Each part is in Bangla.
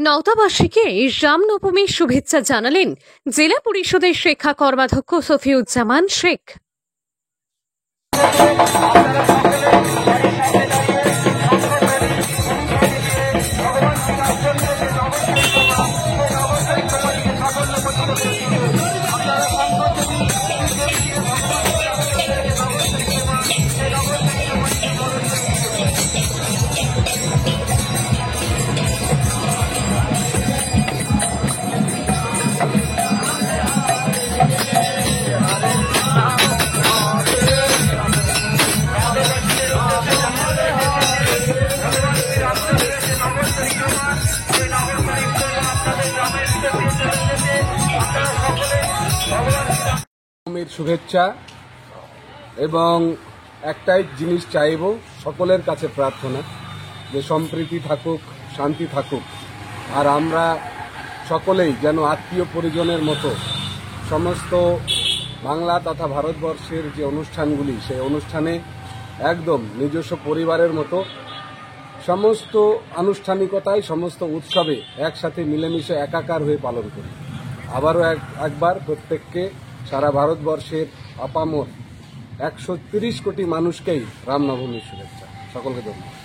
নওদাবাসীকে রামনবমীর শুভেচ্ছা জানালেন জেলা পরিষদের শিক্ষা কর্মাধ্যক্ষ সফিউজ্জামান শেখ। শুভেচ্ছা এবং একটাই জিনিস চাইব, সকলের কাছে প্রার্থনা যে সম্প্রীতি থাকুক, শান্তি থাকুক, আর আমরা সকলেই যেন আত্মীয় পরিজনের মতো সমস্ত বাংলা তথা ভারতবর্ষের যে অনুষ্ঠানগুলি সেই অনুষ্ঠানে একদম নিজস্ব পরিবারের মতো সমস্ত আনুষ্ঠানিকতায় সমস্ত উৎসবে একসাথে মিলেমিশে একাকার হয়ে পালন করি। আবারও একবার প্রত্যেককে সারা ভারতবর্ষের আপামর 130 কোটি মানুষকেই রামনবমীর শুভেচ্ছা। সকলকে ধন্যবাদ।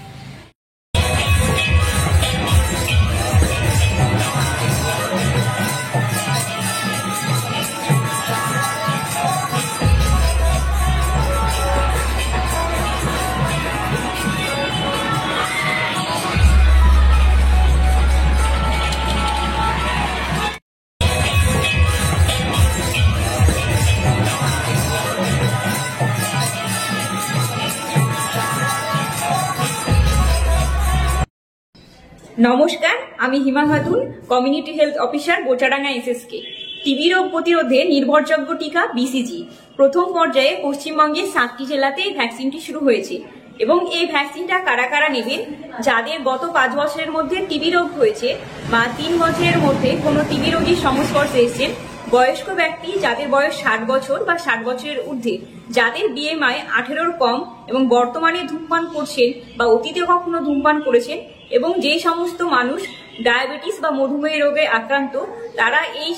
নমস্কার, আমি Hima Khatun, community health officer, Bochadanga SSK. TB রোগ প্রতিরোধে নির্ভরযোগ্য টিকা বিসিজি প্রথম পর্যায়ে পশ্চিমবঙ্গের 7টি জেলাতে এই ভ্যাকসিনটি শুরু হয়েছে এবং এই ভ্যাকসিনটা কারা কারা নেবেন? যাদের গত 5 বছরের মধ্যে টিবি রোগ হয়েছে বা 3 বছরের মধ্যে কোনো টিবি রোগীর সংস্পর্শে এসেছেন, বয়স্ক ব্যক্তি যাদের বয়স 60 বছর বা 60 বছরের ঊর্ধ্বে, যাদের বিএমআই 18-র কম এবং বর্তমানে ধূমপান করছেন বা অতীতে কখনো ধূমপান করেছেন, এবং যে সমস্ত মানুষ ডায়াবেটিস বা মধুমেহ রোগে আক্রান্ত, তারা এই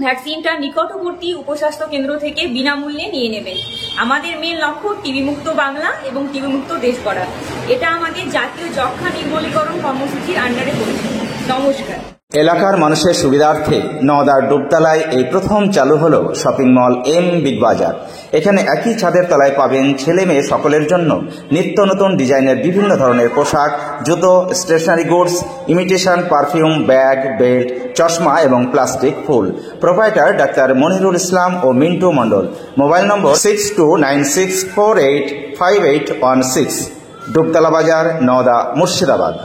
ভ্যাকসিনটা নিকটবর্তী উপস্বাস্থ্য কেন্দ্র থেকে বিনামূল্যে নিয়ে নেবেন। আমাদের মেন লক্ষ্য টিবি মুক্ত বাংলা এবং টিবি মুক্ত দেশ করা। এটা আমাদের জাতীয় যক্ষ্মা নির্মূলীকরণ কর্মসূচির আন্ডারে পড়েছে। নমস্কার। এলাকার মানুষের সুবিধার্থে নওদার ডুবতলায় এই প্রথম চালু হলো শপিং মল এম বিগ বাজার। এখানে একই ছাদের তলায় পাবেন ছেলে মেয়ে সকলের জন্য নিত্য নতুন ডিজাইনের বিভিন্ন ধরনের পোশাক, জুতো, stationery goods, imitation perfume, bag, belt, চশমা এবং প্লাস্টিক ফুল। প্রোপাইটার ডাক্তার মনিরুল ইসলাম ও মিন্টু মণ্ডল। Mobile number 6296485816। ডুবতলা বাজার, নওদা, মুর্শিদাবাদ।